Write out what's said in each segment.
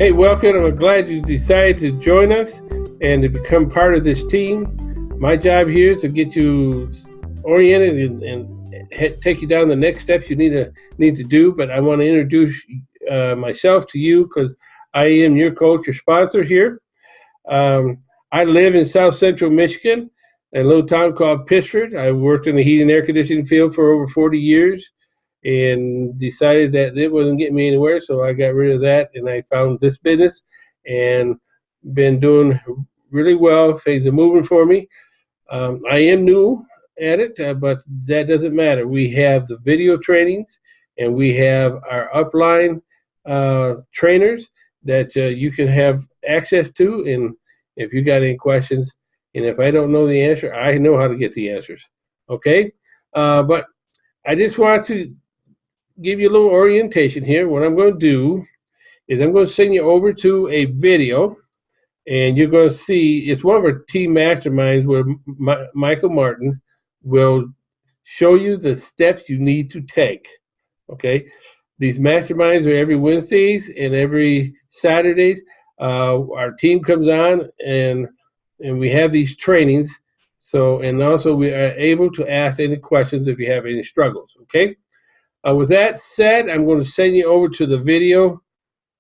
Hey, welcome. I'm glad you decided to join us and to become part of this team. My job here is to get you oriented and take you down the next steps you need to do. But I want to introduce myself to you because I am your coach, your sponsor here. I live in South Central Michigan, a little town called Pittsford. I worked in the heating and air conditioning field for over 40 years and decided that it wasn't getting me anywhere, so I got rid of that, and I found this business and been doing really well. Things are moving for me. I am new at it, but that doesn't matter. We have the video trainings, and we have our upline trainers that you can have access to, and if you got any questions, and if I don't know the answer, I know how to get the answers. Okay? But I just want to give you a little orientation here. What I'm going to do is I'm going to send you over to a video, and you're going to see it's one of our team masterminds where Michael Martin will show you the steps you need to take. Okay? These masterminds are every Wednesdays and every Saturdays. Our team comes on and we have these trainings. So, and also we are able to ask any questions if you have any struggles. Okay? With that said, I'm going to send you over to the video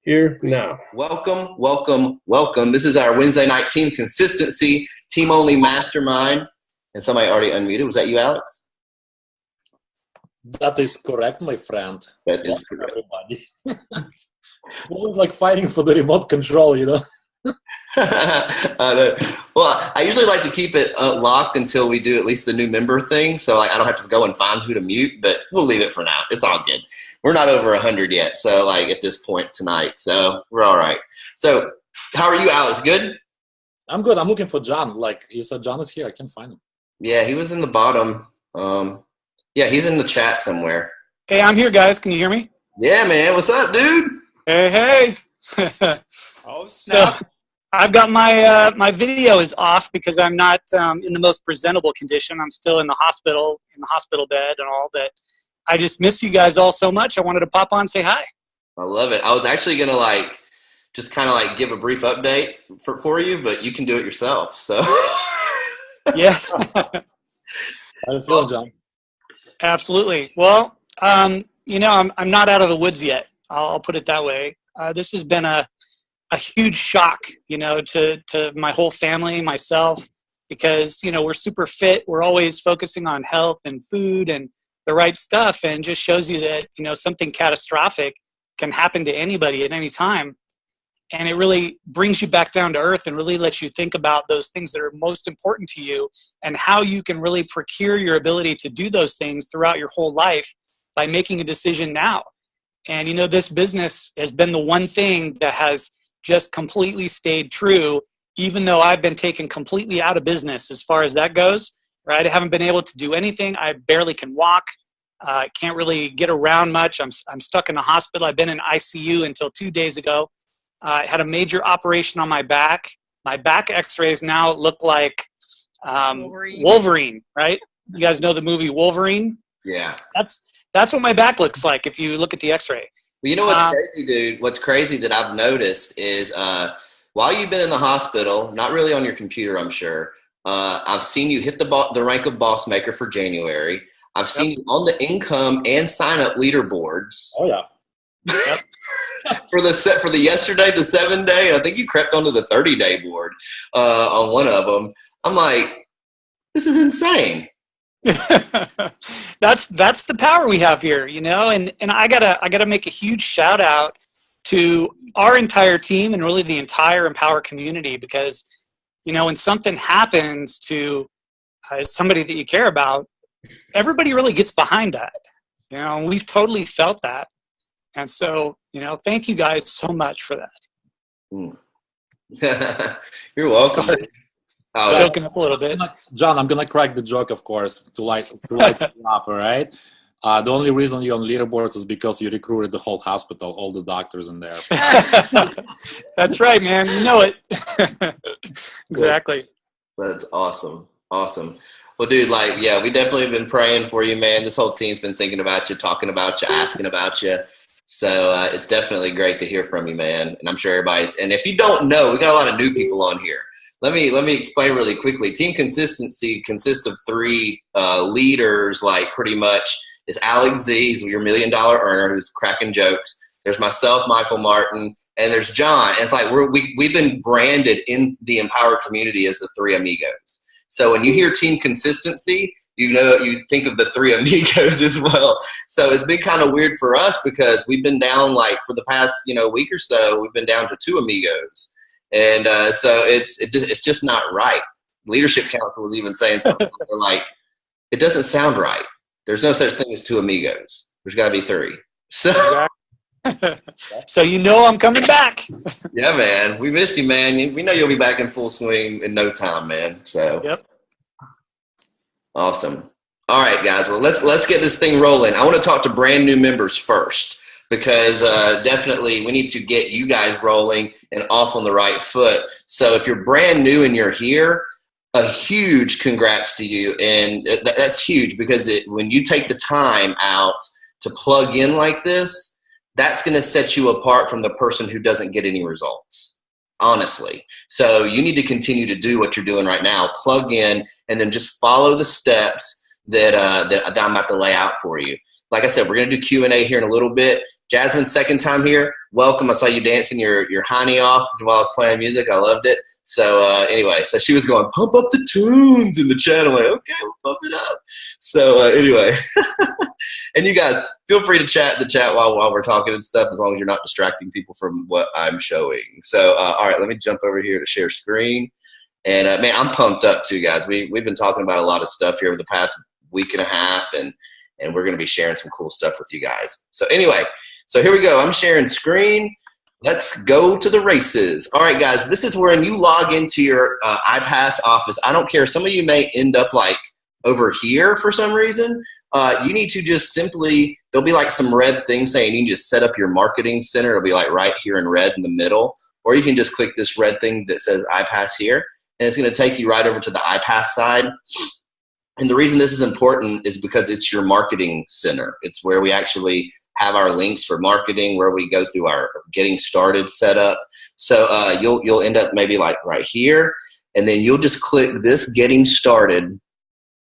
here now. Welcome, welcome, welcome. This is our Wednesday night team consistency, team only mastermind. And somebody already unmuted. Was that you, Alex? That is correct, my friend. That is correct. Everybody. It was like fighting for the remote control, you know? Well, I usually like to keep it locked until we do at least the new member thing, so I don't have to go and find who to mute, but we'll leave it for now. It's all good. We're not over 100 yet, so at this point tonight, so we're all right. So how are you, Alex? Good? I'm good. I'm looking for John. Like you said, John is here. I can't find him. Yeah, he was in the bottom. Yeah, he's in the chat somewhere. Hey, I'm here, guys. Can you hear me? Yeah, man. What's up, dude? Hey. Oh, snap. So I've got my video is off because I'm not in the most presentable condition. I'm still in the hospital bed and all that. I just miss you guys all so much. I wanted to pop on and say hi. I love it. I was actually going to just kind of give a brief update for you, but you can do it yourself. So yeah. How do you feel, John? Absolutely. Well, I'm not out of the woods yet. I'll put it that way. This has been a huge shock, to my whole family, myself, because, we're super fit. We're always focusing on health and food and the right stuff, and just shows you that, something catastrophic can happen to anybody at any time. And it really brings you back down to earth and really lets you think about those things that are most important to you and how you can really procure your ability to do those things throughout your whole life by making a decision now. And, this business has been the one thing that has just completely stayed true, even though I've been taken completely out of business as far as that goes, right? I haven't been able to do anything. I barely can walk. Can't really get around much. I'm stuck in the hospital. I've been in ICU until 2 days ago. I had a major operation on my back. My back x-rays now look like Wolverine, right? You guys know the movie Wolverine? Yeah. That's what my back looks like if you look at the x-ray. Well, you know what's crazy, dude? What's crazy that I've noticed is while you've been in the hospital, not really on your computer, I'm sure, I've seen you hit the rank of boss maker for January. I've seen you on the income and sign-up leaderboards. Oh, yeah. Yep. for the yesterday, the 7-day, I think you crept onto the 30-day board on one of them. I'm like, this is insane. That's the power we have here, and I gotta make a huge shout out to our entire team and really the entire Empower community, because when something happens to somebody that you care about, everybody really gets behind that. We've totally felt that. And so, thank you guys so much for that. You're welcome. Sorry. Joking up a little bit. John, I'm going to crack the joke, of course, to light you up, all right? The only reason you're on leaderboards is because you recruited the whole hospital, all the doctors in there. That's right, man. You know it. Exactly. That's awesome. Awesome. Well, dude, we definitely have been praying for you, man. This whole team's been thinking about you, talking about you, asking about you. So it's definitely great to hear from you, man. And I'm sure everybody's. And if you don't know, we got a lot of new people on here. Let me explain really quickly. Team Consistency consists of 3 leaders, like pretty much. Is Alex Z, he's your $1 million earner who's cracking jokes. There's myself, Michael Martin, and there's John. And it's like we've been branded in the Empower community as the 3 amigos. So when you hear Team Consistency, you think of the 3 amigos as well. So it's been kind of weird for us because we've been down, like, for the past week or so, we've been down to 2 amigos, and so it's just not right. Leadership Council was even saying something like, it doesn't sound right. There's no such thing as 2 amigos. There's got to be 3. So. So I'm coming back. Yeah, man. We miss you, man. We know you'll be back in full swing in no time, man. So. Yep. Awesome. All right, guys. Well, let's get this thing rolling. I want to talk to brand new members first because definitely we need to get you guys rolling and off on the right foot. So if you're brand new and you're here, a huge congrats to you. And that's huge because when you take the time out to plug in like this, that's going to set you apart from the person who doesn't get any results, honestly. So you need to continue to do what you're doing right now, plug in, and then just follow the steps that I'm about to lay out for you. Like I said, we're going to do Q&A here in a little bit. Jasmine, second time here. Welcome. I saw you dancing your hiney off while I was playing music. I loved it. So anyway, so she was going, pump up the tunes in the chat. I'm like, okay, we'll pump it up. So anyway, and you guys, feel free to chat in the chat while we're talking and stuff, as long as you're not distracting people from what I'm showing. So all right, let me jump over here to share screen. And man, I'm pumped up too, guys. We've been talking about a lot of stuff here over the past week and a half, and we're going to be sharing some cool stuff with you guys. So anyway, so here we go. I'm sharing screen. Let's go to the races. All right, guys, this is when you log into your iPass office. I don't care. Some of you may end up like over here for some reason. You need to just simply, there'll be like some red thing saying you can just set up your marketing center. It'll be like right here in red in the middle. Or you can just click this red thing that says iPass here, and it's going to take you right over to the iPass side. And the reason this is important is because it's your marketing center. It's where we actually have our links for marketing, where we go through our getting started setup. So you'll end up maybe like right here, and then you'll just click this getting started,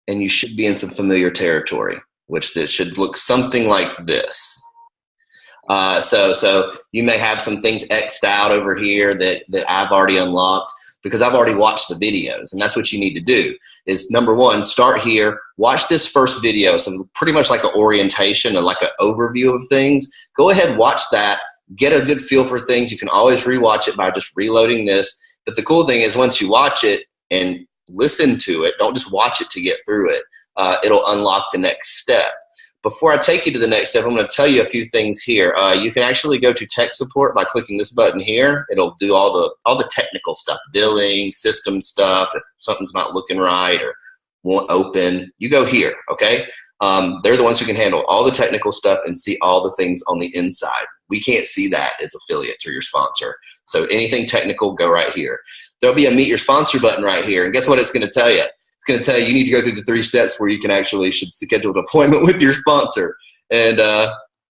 and you should be in some familiar territory, which this should look something like this. So you may have some things X'd out over here that I've already unlocked, because I've already watched the videos, and that's what you need to do is, number one, start here, watch this first video. So pretty much like an orientation or like an overview of things. Go ahead, watch that, get a good feel for things. You can always rewatch it by just reloading this. But the cool thing is once you watch it and listen to it, don't just watch it to get through it. It'll unlock the next step. Before I take you to the next step, I'm going to tell you a few things here. You can actually go to tech support by clicking this button here. It'll do all the technical stuff, billing, system stuff. If something's not looking right or won't open, you go here, okay? They're the ones who can handle all the technical stuff and see all the things on the inside. We can't see that as affiliates or your sponsor. So anything technical, go right here. There'll be a Meet Your Sponsor button right here. And guess what it's going to tell you? It's going to tell you need to go through the 3 steps where you can actually should schedule an appointment with your sponsor. And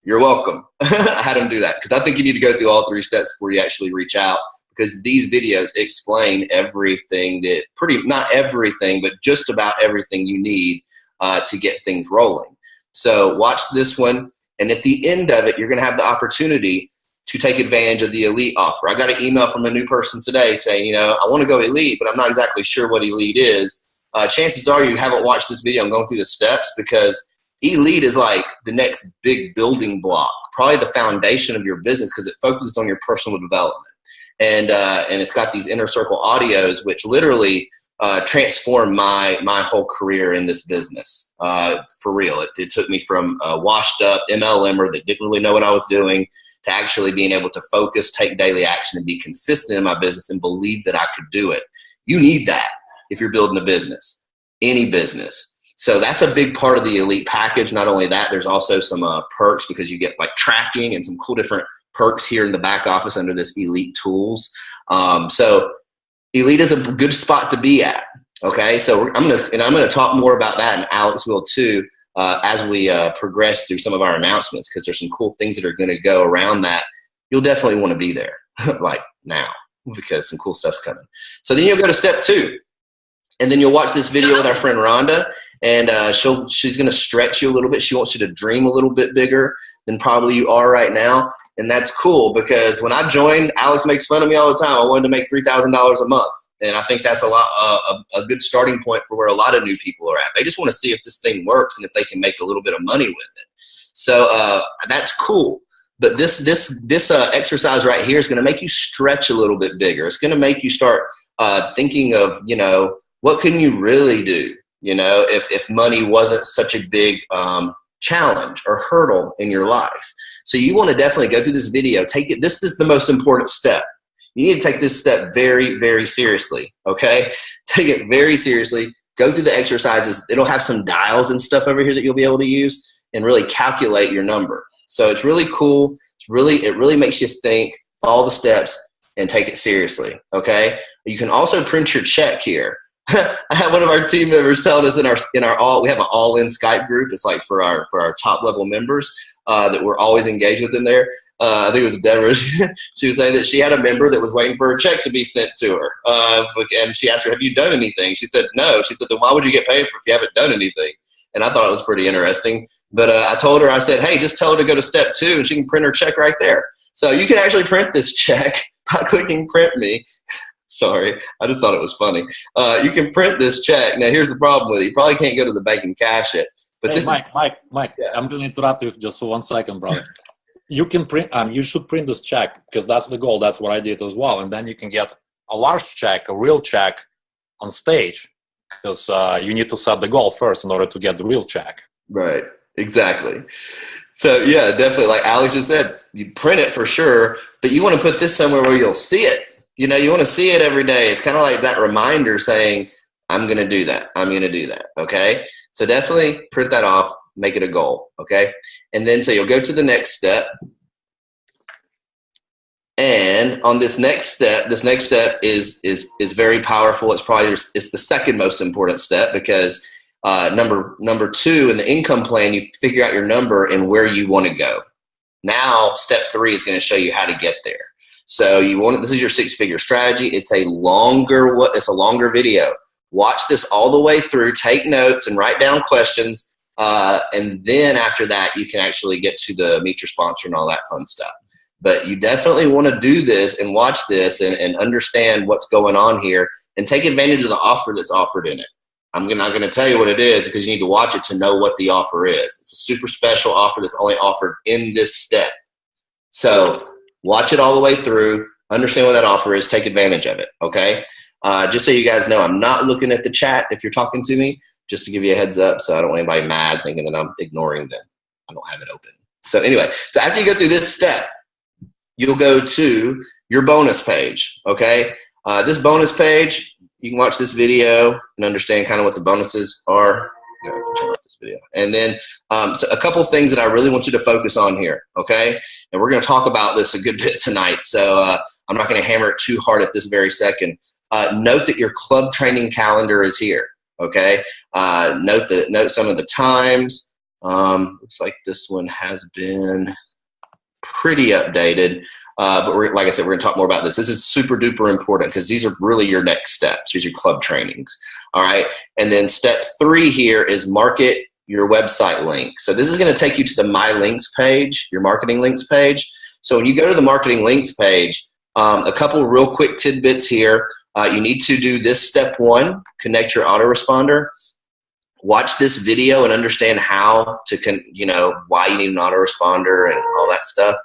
you're welcome. I had them do that because I think you need to go through all 3 steps before you actually reach out, because these videos explain everything that not everything, but just about everything you need to get things rolling. So watch this one. And at the end of it, you're going to have the opportunity to take advantage of the Elite offer. I got an email from a new person today saying, I want to go Elite, but I'm not exactly sure what Elite is. Chances are you haven't watched this video. I'm going through the steps because Elite is like the next big building block, probably the foundation of your business, because it focuses on your personal development. And it's got these inner circle audios, which literally transformed my whole career in this business. For real. It took me from a washed up MLMer that didn't really know what I was doing to actually being able to focus, take daily action, and be consistent in my business and believe that I could do it. You need that if you're building a business, any business. So that's a big part of the Elite package. Not only that, there's also some perks, because you get like tracking and some cool different perks here in the back office under this Elite tools. So Elite is a good spot to be at. Okay, so I'm gonna talk more about that, and Alex will too. as we progress through some of our announcements, because there's some cool things that are going to go around that. You'll definitely want to be there like now, because some cool stuff's coming. So then you'll go to step 2. And then you'll watch this video with our friend Rhonda, and she's going to stretch you a little bit. She wants you to dream a little bit bigger than probably you are right now. And that's cool, because when I joined, Alex makes fun of me all the time. I wanted to make $3,000 a month. And I think that's a good starting point for where a lot of new people are at. They just want to see if this thing works and if they can make a little bit of money with it. So that's cool. But this exercise right here is going to make you stretch a little bit bigger. It's going to make you start thinking of, what can you really do, if money wasn't such a big challenge or hurdle in your life. So you want to definitely go through this video. Take it. This is the most important step. You need to take this step very, very seriously, okay? Take it very seriously. Go through the exercises. It'll have some dials and stuff over here that you'll be able to use and really calculate your number. So it's really cool. It really makes you think, follow the steps, and take it seriously, okay? You can also print your check here. I had one of our team members telling us we have an all-in Skype group. It's like for our top level members that we're always engaged with in there. I think it was Deborah. She was saying that she had a member that was waiting for a check to be sent to her. And she asked her, have you done anything? She said, no. She said, then why would you get paid if you haven't done anything? And I thought it was pretty interesting. But I told her, I said, hey, just tell her to go to step 2 and she can print her check right there. So you can actually print this check by clicking print me. Sorry, I just thought it was funny. You can print this check. Now, here's the problem with it. You probably can't go to the bank and cash it. But hey, this Mike, yeah. I'm going to interrupt you just for 1 second, brother. You can print. You should print this check, because that's the goal. That's what I did as well. And then you can get a large check, a real check, on stage, because you need to set the goal first in order to get the real check. Right. Exactly. So yeah, definitely. Like Alex just said, you print it for sure, but you want to put this somewhere where you'll see it. You want to see it every day. It's kind of like that reminder saying, I'm going to do that. I'm going to do that. Okay. So definitely print that off, make it a goal. Okay. And then, so you'll go to the next step. And on this next step is very powerful. It's the second most important step, because number 2 in the income plan, you figure out your number and where you want to go. Now, step 3 is going to show you how to get there. So this is your 6-figure strategy. It's a longer video. Watch this all the way through, take notes and write down questions. And then after that, you can actually get to the meet your sponsor and all that fun stuff. But you definitely want to do this and watch this and understand what's going on here and take advantage of the offer that's offered in it. I'm not going to tell you what it is, because you need to watch it to know what the offer is. It's a super special offer that's only offered in this step. So watch it all the way through, understand what that offer is, take advantage of it, okay? Just so you guys know, I'm not looking at the chat if you're talking to me, just to give you a heads up, so I don't want anybody mad thinking that I'm ignoring them. I don't have it open. So anyway, so after you go through this step, you'll go to your bonus page, okay? This bonus page, you can watch this video and understand kind of what the bonuses are. Turn off this video. And then so a couple of things that I really want you to focus on here, okay? And we're going to talk about this a good bit tonight, so I'm not going to hammer it too hard at this very second. Note that your club training calendar is here, okay? Note some of the times. Looks like this one has been pretty updated, but like I said, we're going to talk more about this. This is super duper important, because these are really your next steps. These are your club trainings. All right. And then step 3 here is market your website link. So this is going to take you to the My Links page, your marketing links page. So when you go to the marketing links page, a couple of real quick tidbits here. You need to do this step 1, connect your autoresponder. Watch this video and understand how to, why you need an autoresponder and all that stuff.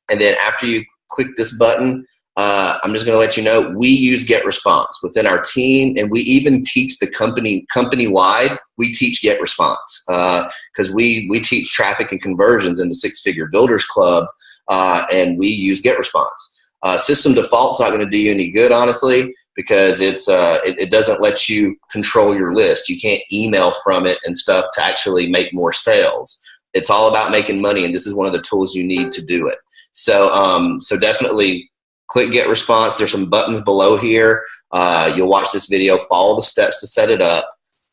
And then after you click this button, I'm just going to let you know, we use GetResponse within our team, and we even teach the company-wide. We teach GetResponse because we teach traffic and conversions in the 6-figure Builders Club, and we use GetResponse. System default's not going to do you any good, honestly, because it doesn't let you control your list. You can't email from it and stuff to actually make more sales. It's all about making money, and this is one of the tools you need to do it. So definitely click GetResponse. There's some buttons below here. You'll watch this video, follow the steps to set it up.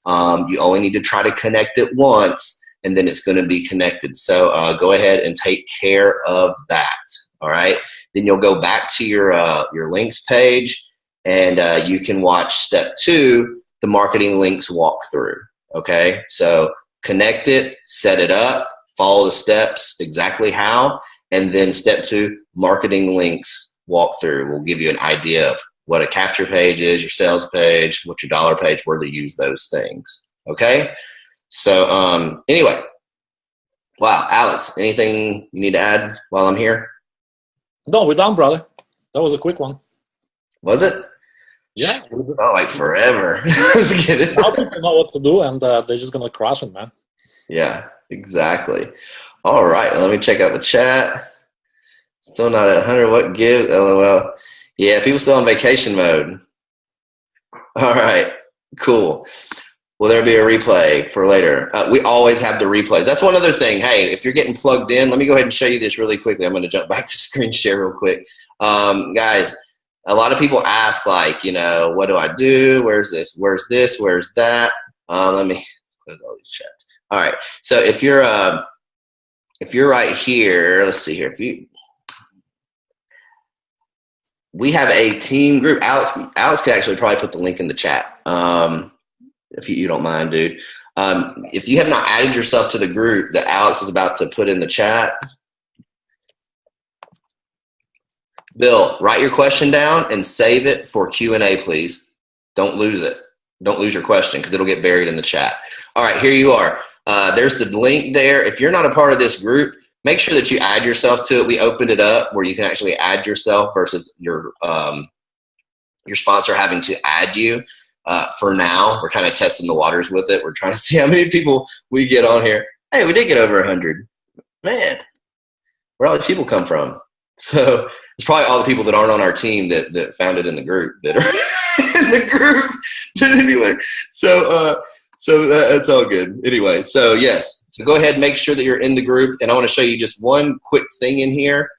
You only need to try to connect it once. and then it's going to be connected. So go ahead and take care of that. All right. Then you'll go back to your links page, and you can watch step 2, the marketing links walkthrough. Okay. So connect it, set it up, follow the steps exactly how, and then step 2, marketing links walkthrough will give you an idea of what a capture page is, your sales page, what's your dollar page, where to use those things. Okay. So anyway, wow, Alex, anything you need to add while I'm here? No, we're done, brother. That was a quick one. Was it? Yeah. Oh, like forever. Let's get it. Now people know what to do, and they're just going to crush it, man. Yeah, exactly. All right, well, let me check out the chat. Still not at 100. What give? LOL. Yeah, people still on vacation mode. All right, cool. Will there be a replay for later? We always have the replays. That's one other thing. Hey, if you're getting plugged in, let me go ahead and show you this really quickly. I'm going to jump back to screen share real quick. Guys, a lot of people ask, like, what do I do? Where's this? Where's this? Where's that? Let me close all these chats. All right. So if you're right here, let's see here. We have a team group. Alex could actually probably put the link in the chat. If you don't mind, dude. If you have not added yourself to the group that Alex is about to put in the chat, Bill, write your question down and save it for Q&A, please. Don't lose it. Don't lose your question because it'll get buried in the chat. All right, here you are. There's the link there. If you're not a part of this group, make sure that you add yourself to it. We opened it up where you can actually add yourself versus your sponsor having to add you. For now, we're kind of testing the waters with it. We're trying to see how many people we get on here. Hey, we did get over 100. Man, where all these people come from? So it's probably all the people that aren't on our team that found it in the group that are in the group. But anyway, so that's all good. Anyway, so yes, so go ahead and make sure that you're in the group. And I want to show you just one quick thing in here.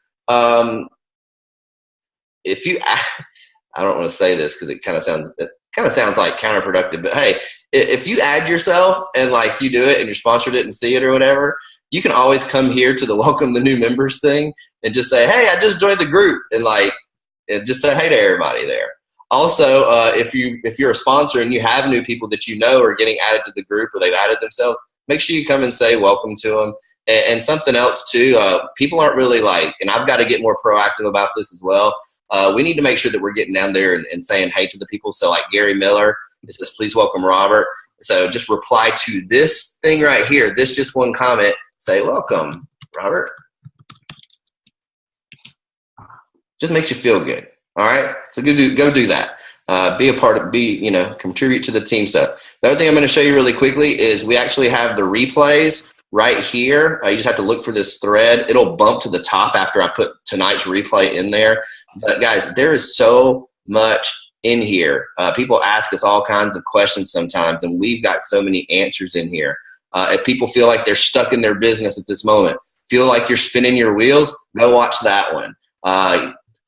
If you, I don't want to say this because it kind of sounds like counterproductive, but hey, if you add yourself and like you do it and your sponsor didn't see it or whatever, you can always come here to the welcome the new members thing and just say, hey, I just joined the group, and just say hey to everybody there. Also, if you're a sponsor and you have new people that you know are getting added to the group or they've added themselves, make sure you come and say welcome to them. And something else too, people aren't really and I've got to get more proactive about this as well. We need to make sure that we're getting down there and saying hey to the people. So like Gary Miller, it says, please welcome Robert. So just reply to this thing right here. This just one comment, say welcome, Robert. Just makes you feel good. All right. So go do that. Be a part of, contribute to the team stuff. The other thing I'm going to show you really quickly is we actually have the replays right here. You just have to look for this thread. It'll bump to the top after I put tonight's replay in there. But guys, there is so much in here. People ask us all kinds of questions sometimes, and we've got so many answers in here. If people feel like they're stuck in their business at this moment, feel like you're spinning your wheels, go watch that one.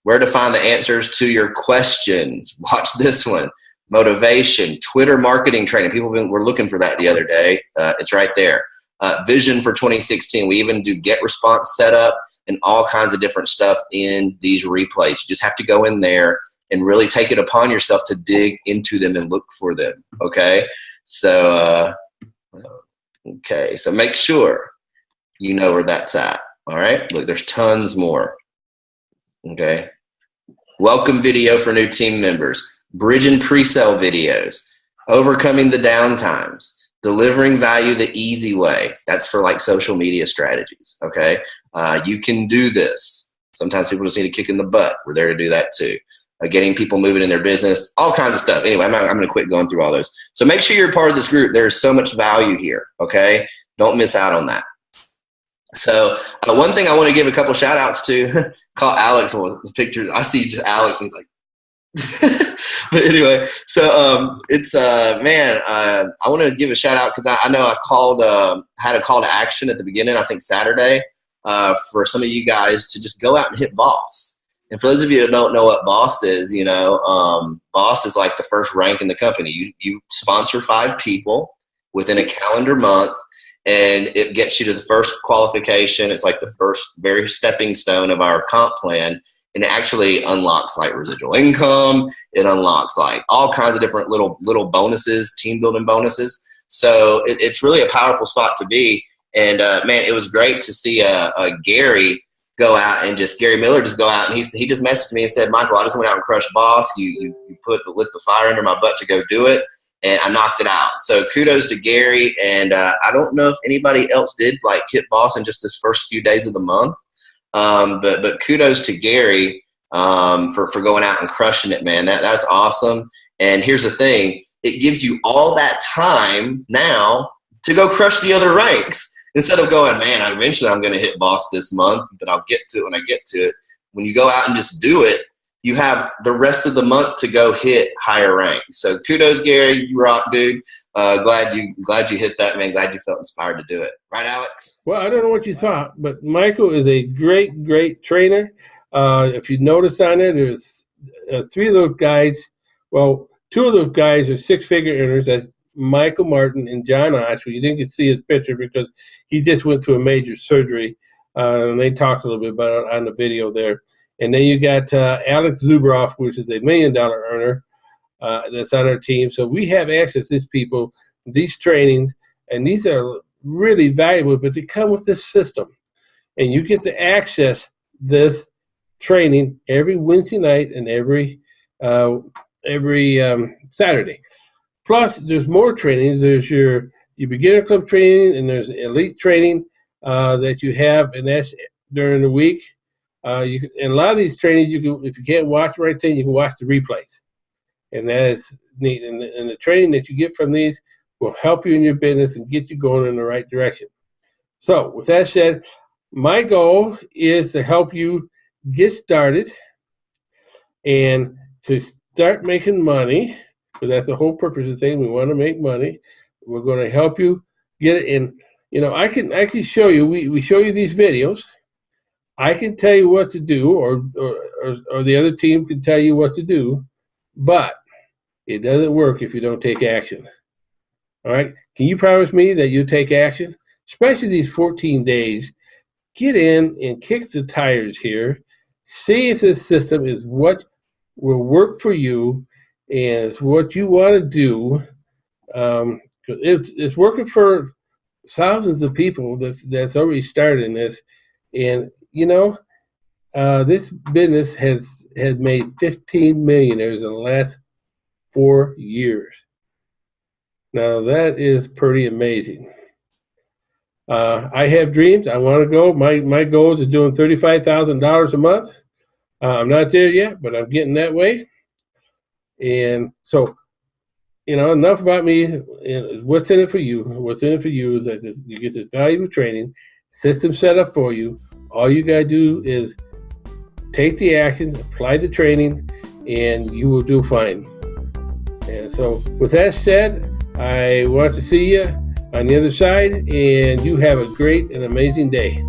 Where to find the answers to your questions, watch this one. Motivation, Twitter marketing training. People were looking for that the other day. It's right there. Vision for 2016. We even do get response setup and all kinds of different stuff in these replays. You just have to go in there and really take it upon yourself to dig into them and look for them. Okay. So, so make sure you know where that's at. All right. Look, there's tons more. Okay. Welcome video for new team members, bridge and pre-sale videos, overcoming the downtimes, delivering value the easy way. That's for like social media strategies. Okay. You can do this. Sometimes people just need a kick in the butt. We're there to do that too. Getting people moving in their business, all kinds of stuff. Anyway, I'm going to quit going through all those. So make sure you're part of this group. There's so much value here. Okay. Don't miss out on that. So one thing I want to give a couple shout outs to, call Alex was the picture. I see just Alex and he's like, but anyway, so it's I want to give a shout out because I know I had a call to action at the beginning, I think Saturday, for some of you guys to just go out and hit boss. And for those of you that don't know what boss is, boss is like the first rank in the company. You sponsor 5 people within a calendar month, and it gets you to the first qualification. It's like the first very stepping stone of our comp plan. And it actually unlocks like residual income. It unlocks like all kinds of different little bonuses, team building bonuses. So it's really a powerful spot to be. And man, it was great to see Gary go out and Gary Miller just go out, and he just messaged me and said, Michael, I just went out and crushed Boss. You lit the fire under my butt to go do it, and I knocked it out. So kudos to Gary. And I don't know if anybody else did like hit Boss in just this first few days of the month. But kudos to Gary for going out and crushing it, man. That's awesome. And here's the thing. It gives you all that time now to go crush the other ranks. Instead of going, man, eventually I'm going to hit Boss this month, but I'll get to it when I get to it. When you go out and just do it, you have the rest of the month to go hit higher ranks. So kudos, Gary. You rock, dude. Glad you hit that, man. Glad you felt inspired to do it. Right, Alex? Well, I don't know what you thought, but Michael is a great, great trainer. If you notice on there, there's 3 of those guys. Well, 2 of those guys are six-figure earners. That's Michael Martin and John Osh. You didn't get to see his picture because he just went through a major surgery, and they talked a little bit about it on the video there. And then you got Alex Zubroff, which is a $1 million earner that's on our team. So we have access to these people, these trainings, and these are really valuable, but they come with this system. And you get to access this training every Wednesday night and every Saturday. Plus, there's more trainings. There's your beginner club training, and there's elite training that you have, and that's during the week. And a lot of these trainings, you can, if you can't watch right then, you can watch the replays, and that is neat. And the training that you get from these will help you in your business and get you going in the right direction. So, with that said, my goal is to help you get started and to start making money. Because that's the whole purpose of the thing. We want to make money. We're going to help you get it in. You know, I can show you. We show you these videos. I can tell you what to do, or the other team can tell you what to do, but it doesn't work if you don't take action. All right? Can you promise me that you'll take action? Especially these 14 days. Get in and kick the tires here. See if this system is what will work for you and it's what you want to do. It's working for thousands of people that's already started in this. And, you know, this business has made 15 millionaires in the last 4 years. Now, that is pretty amazing. I have dreams. I want to go. My goal is doing $35,000 a month. I'm not there yet, but I'm getting that way. And so, you know, enough about me. What's in it for you? What's in it for you is that you get this valuable training, system set up for you. All you got to do is take the action, apply the training, and you will do fine. And so with that said, I want to see you on the other side, and you have a great and amazing day.